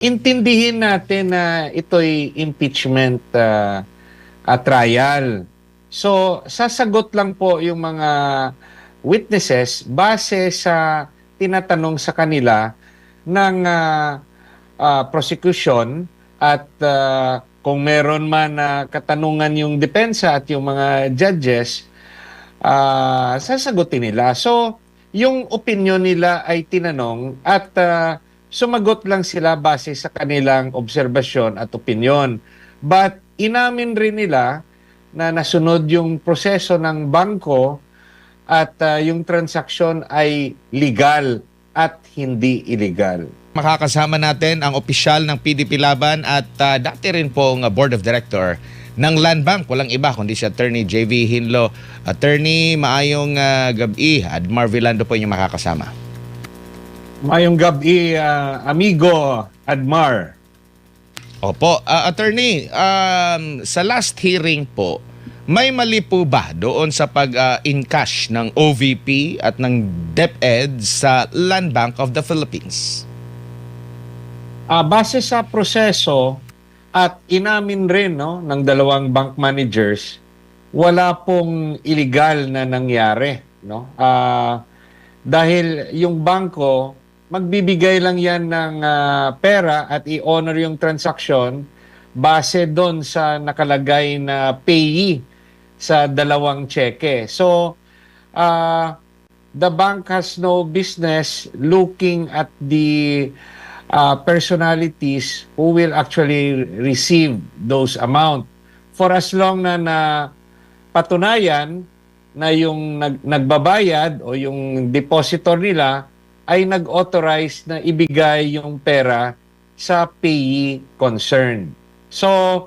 Intindihin natin na ito'y impeachment trial. So, sasagot lang po yung mga witnesses base sa tinatanong sa kanila ng prosecution at kung meron man katanungan yung depensa at yung mga judges, sasagutin nila. So, yung opinion nila ay tinanong at sumagot lang sila base sa kanilang obserbasyon at opinion. But inamin rin nila na nasunod yung proseso ng bangko at yung transaksyon ay legal at hindi illegal. Makakasama natin ang opisyal ng PDP Laban at dati rin pong Board of Director ng Land Bank. Walang iba kundi si Attorney JV Hinlo. Attorney, maayong gabi. Admar Villando po yung makakasama. Maayong gabi, amigo Admar. Opo. Attorney, sa last hearing po, may mali po ba doon sa pag-encash ng OVP at ng DepEd sa Land Bank of the Philippines? Base sa proseso at inamin rin ng dalawang bank managers, wala pong illegal na nangyari. Dahil yung bangko, magbibigay lang yan ng pera at i-honor yung transaction base doon sa nakalagay na payee sa dalawang cheque. So, the bank has no business looking at the personalities who will actually receive those amount. For as long na patunayan na yung nagbabayad o yung depositor nila ay nag-authorize na ibigay yung pera sa payee concerned. So,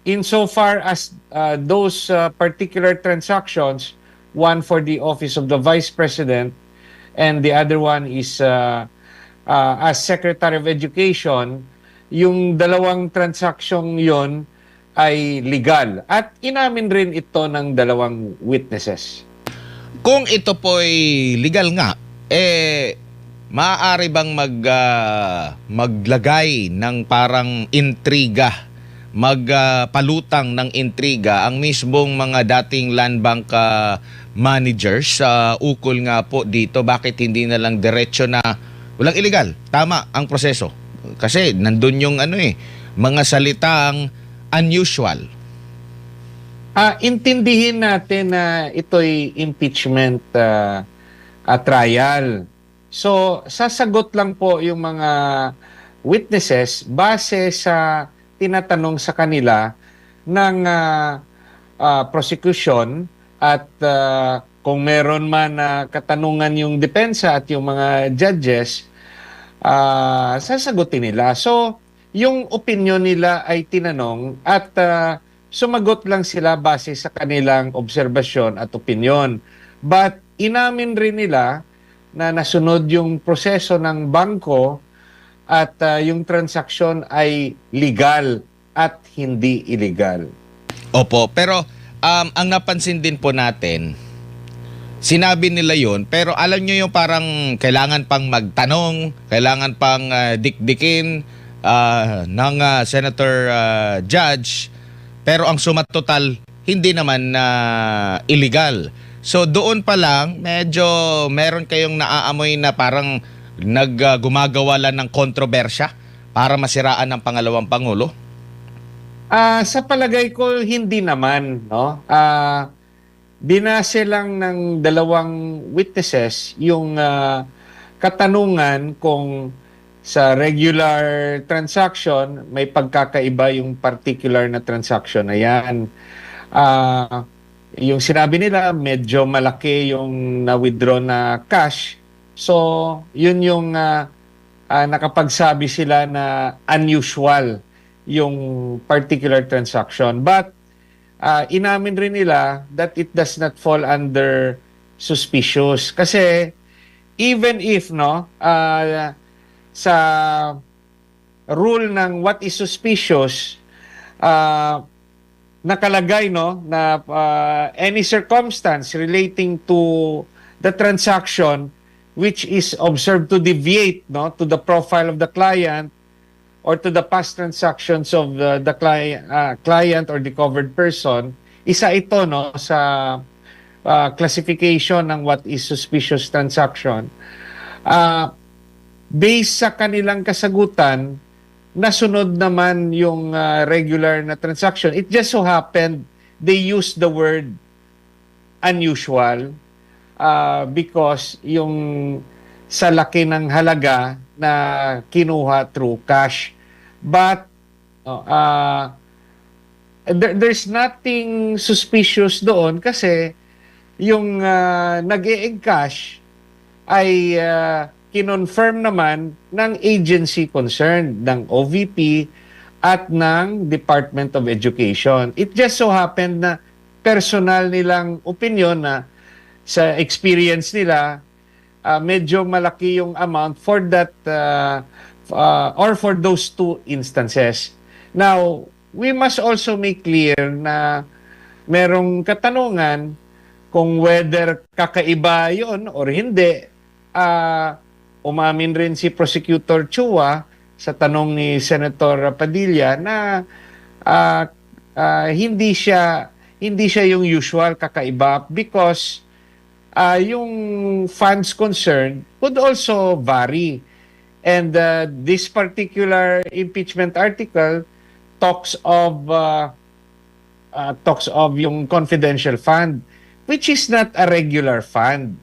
insofar as those particular transactions, one for the Office of the Vice President and the other one is as Secretary of Education, yung dalawang transaksyon yon ay legal. At inamin rin ito ng dalawang witnesses. Kung ito po'y legal nga, maaari bang maglagay ng parang intriga, magpalutang ng intriga ang mismong mga dating land bank managers ukol nga po dito? Bakit hindi na lang diretso na walang illegal? Tama ang proseso. Kasi nandun yung mga salitang unusual. Intindihin natin na ito'y impeachment trial. So, sasagot lang po yung mga witnesses base sa tinatanong sa kanila ng prosecution at kung meron man katanungan yung depensa at yung mga judges, sasagutin nila. So, yung opinion nila ay tinanong at sumagot lang sila base sa kanilang obserbasyon at opinion. But inamin rin nila na nasunod yung proseso ng bangko at yung transaksyon ay legal at hindi illegal. Opo, pero ang napansin din po natin, sinabi nila yon, pero alam nyo yung parang kailangan pang magtanong, kailangan pang dikdikin ng Senator Judge, pero ang suma total hindi naman illegal. So doon pa lang medyo meron kayong naaamoy na parang gumagawa lang ng kontrobersya para masiraan ng pangalawang pangulo? Sa palagay ko hindi naman, binase lang ng dalawang witnesses yung katanungan kung sa regular transaction may pagkakaiba yung particular na transaction na yan. Yung sinabi nila medyo malaki yung na-withdraw na cash. So, yun yung nakapagsabi sila na unusual yung particular transaction. But inamin rin nila that it does not fall under suspicious. Kasi even if sa rule ng what is suspicious, nakalagay na any circumstance relating to the transaction which is observed to deviate to the profile of the client or to the past transactions of the client or the covered person, isa ito no sa classification ng what is suspicious transaction. Based sa kanilang kasagutan, nasunod naman yung regular na transaction. It just so happened they used the word unusual because yung sa laki ng halaga na kinuha through cash. But there's nothing suspicious doon kasi yung nag-e-encash ay kinonfirm naman ng agency concerned, ng OVP at ng Department of Education. It just so happened na personal nilang opinion na sa experience nila, medyo malaki yung amount for that or for those two instances. Now, we must also make clear na merong katanungan kung whether kakaiba yon or hindi. Umamin rin si Prosecutor Chua sa tanong ni Senator Padilla na hindi siya yung usual kakaiba because yung funds concerned could also vary. And this particular impeachment article talks of yung confidential fund, which is not a regular fund.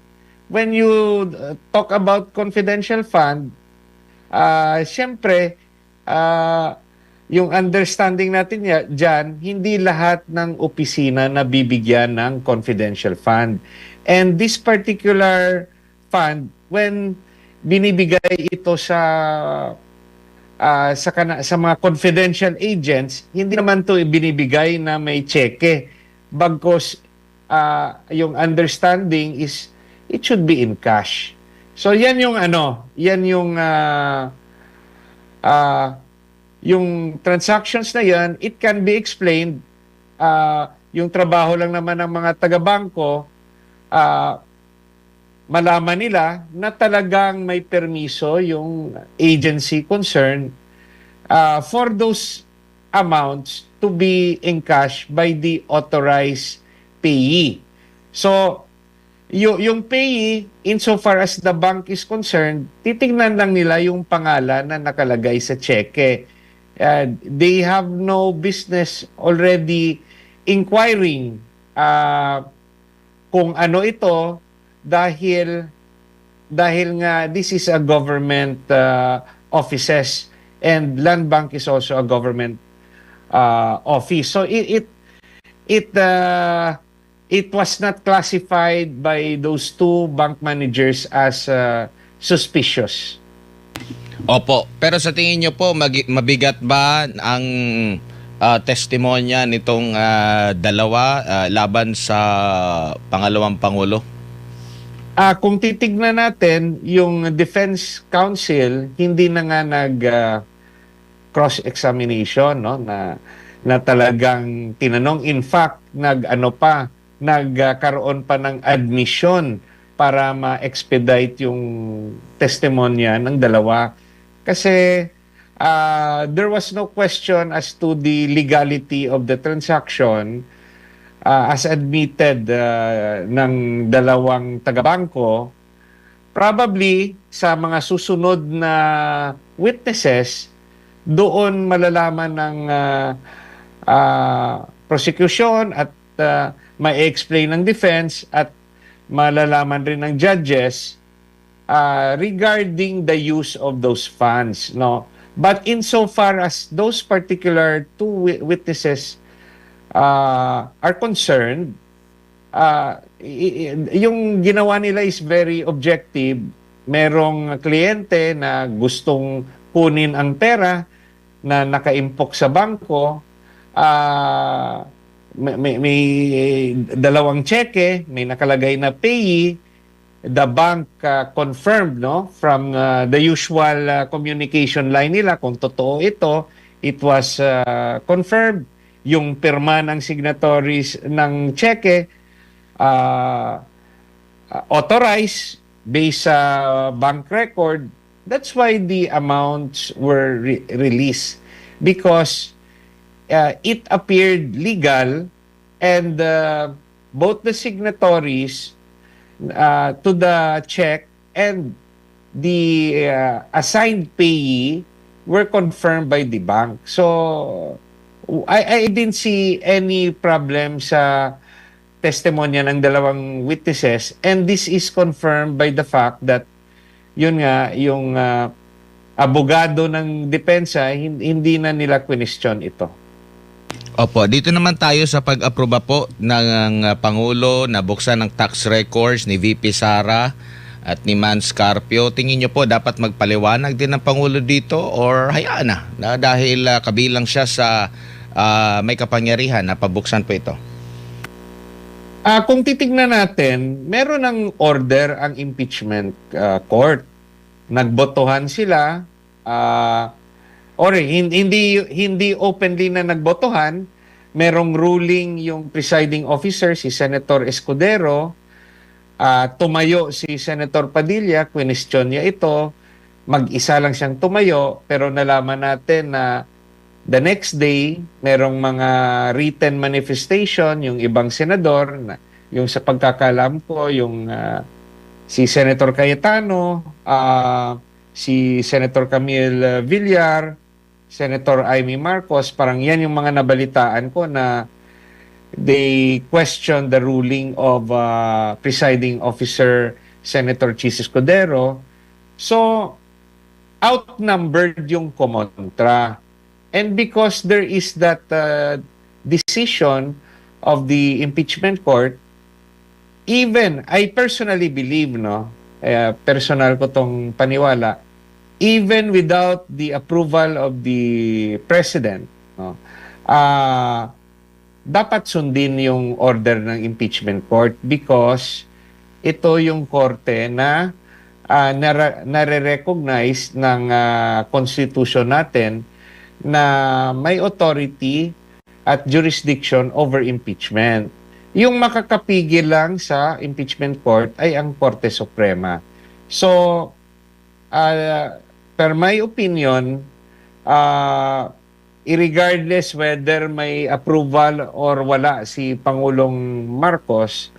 When you talk about confidential fund, siyempre, yung understanding natin dyan, hindi lahat ng opisina na bibigyan ng confidential fund. And this particular fund, when binibigay ito sa mga confidential agents, hindi naman to binibigay na may cheque. Bagkus yung understanding is it should be in cash. So yan yung yung transactions na yan, it can be explained. Yung trabaho lang naman ng mga taga-bangko, malaman nila na talagang may permiso yung agency concerned for those amounts to be encashed by the authorized payee. So, yung payee, insofar as the bank is concerned, titignan lang nila yung pangalan na nakalagay sa cheque. They have no business already inquiring kung ano ito dahil nga this is a government offices and Land Bank is also a government office. So it was not classified by those two bank managers as suspicious. Opo. Pero sa tingin nyo po, mabigat ba ang testimonya nitong dalawa laban sa pangalawang Pangulo? Kung titignan natin, yung Defense Counsel, hindi na nga cross-examination, no? na talagang tinanong. In fact, nagkaroon pa ng admission para ma-expedite yung testimonya ng dalawa. Kasi there was no question as to the legality of the transaction as admitted ng dalawang taga-bangko. Probably sa mga susunod na witnesses, doon malalaman ng prosecution at may explain ng defense at malalaman rin ng judges regarding the use of those funds, no? But insofar as those particular two witnesses are concerned, yung ginawa nila is very objective. Merong kliyente na gustong kunin ang pera na nakaimpok sa bangko, may dalawang cheque, may nakalagay na payee. The bank confirmed, no, from the usual communication line nila kung totoo ito. It was confirmed. Yung pirma ng signatories ng cheque authorized based sa bank record that's why the amounts were released, because it appeared legal, and both the signatories to the check and the assigned payee were confirmed by the bank. So I didn't see any problem sa testimonya ng dalawang witnesses, and this is confirmed by the fact that yun nga, yung abogado ng depensa, hindi na nila question ito. Opo, dito naman tayo sa pag-aproba po ng Pangulo na buksan ng tax records ni VP Sara at ni Man Scarpio. Tingin nyo po dapat magpaliwanag din ng Pangulo dito or hayaan na dahil kabilang siya sa may kapangyarihan na pabuksan po ito? Kung titignan natin, meron ng order ang impeachment court. Nagbotohan sila, or hindi openly na nagbotohan. Merong ruling yung presiding officer, si Senator Escudero. Tumayo si Senator Padilla, question niya ito. Mag-isa lang siyang tumayo, pero nalaman natin na the next day, merong mga written manifestation, yung ibang senador, yung sa pagkakalam ko, yung si Senator Cayetano, si Senator Camille Villar, Senator Amy Marcos, parang yan yung mga nabalitaan ko na they question the ruling of presiding officer Senator Chis Escudero. So, outnumbered yung kumontra. And because there is that decision of the impeachment court, even I personally believe, personal ko tong paniwala, even without the approval of the president, dapat sundin yung order ng impeachment court, because ito yung korte na nare-recognize ng constitution natin na may authority at jurisdiction over impeachment. Yung makakapigil lang sa impeachment court ay ang Korte Suprema. So, per my opinion, irregardless whether may approval or wala si Pangulong Marcos,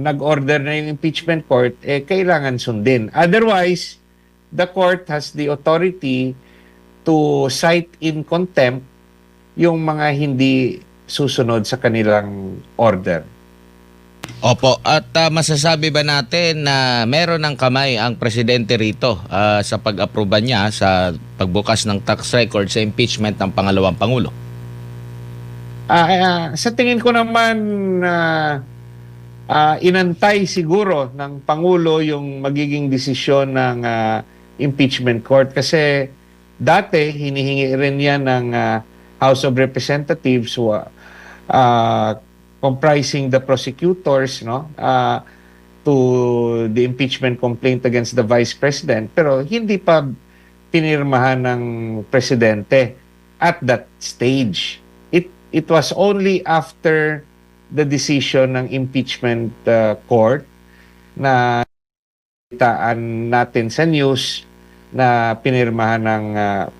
nag-order na yung impeachment court, kailangan sundin. Otherwise, the court has the authority to cite in contempt yung mga hindi susunod sa kanilang order. Opo, at masasabi ba natin na meron ng kamay ang presidente rito sa pag-aproba niya sa pagbukas ng tax record sa impeachment ng pangalawang Pangulo? Sa tingin ko naman, inantay siguro ng Pangulo yung magiging desisyon ng impeachment court, kasi dati hinihingi rin yan ng House of Representatives, comprising the prosecutors, to the impeachment complaint against the Vice President, pero hindi pa pinirmahan ng presidente at that stage. It was only after the decision ng impeachment court na itaan natin sa news na pinirmahan ng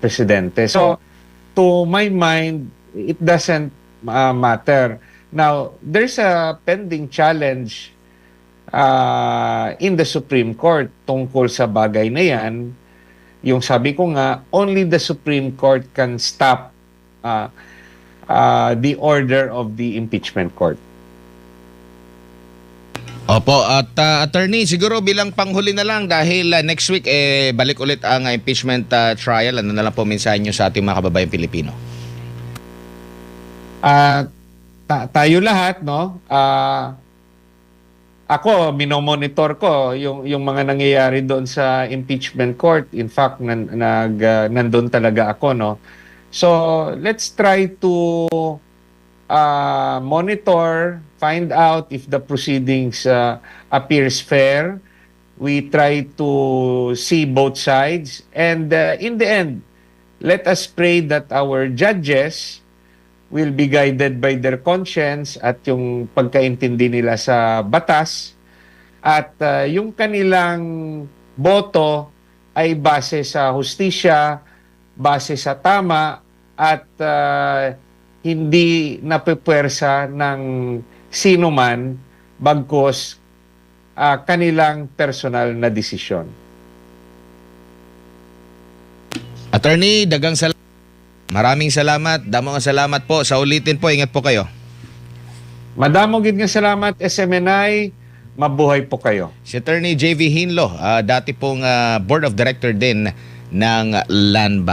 presidente. So, to my mind, it doesn't matter. Now, there's a pending challenge in the Supreme Court tungkol sa bagay na yan. Yung sabi ko nga, only the Supreme Court can stop the order of the impeachment court. Opo, at attorney, siguro bilang panghuli na lang dahil next week balik ulit ang impeachment trial. Ano na lang po mensahe nyo sa ating mga kababayang Pilipino? Tayo lahat, ako, minomonitor ko yung mga nangyayari doon sa impeachment court. In fact, nandun talaga ako, So, let's try to monitor, find out if the proceedings appears fair. We try to see both sides. And in the end, let us pray that our judges will be guided by their conscience at yung pagkaintindi nila sa batas, at yung kanilang boto ay base sa hustisya, base sa tama, at hindi napipwersa ng sino man bagkus kanilang personal na desisyon. Attorney, maraming salamat. Damong salamat po. Sa ulitin po, ingat po kayo. Madamo gid nga salamat SMNI, mabuhay po kayo. Si Attorney JV Hinlo, dati pong Board of Director din ng Land Bank.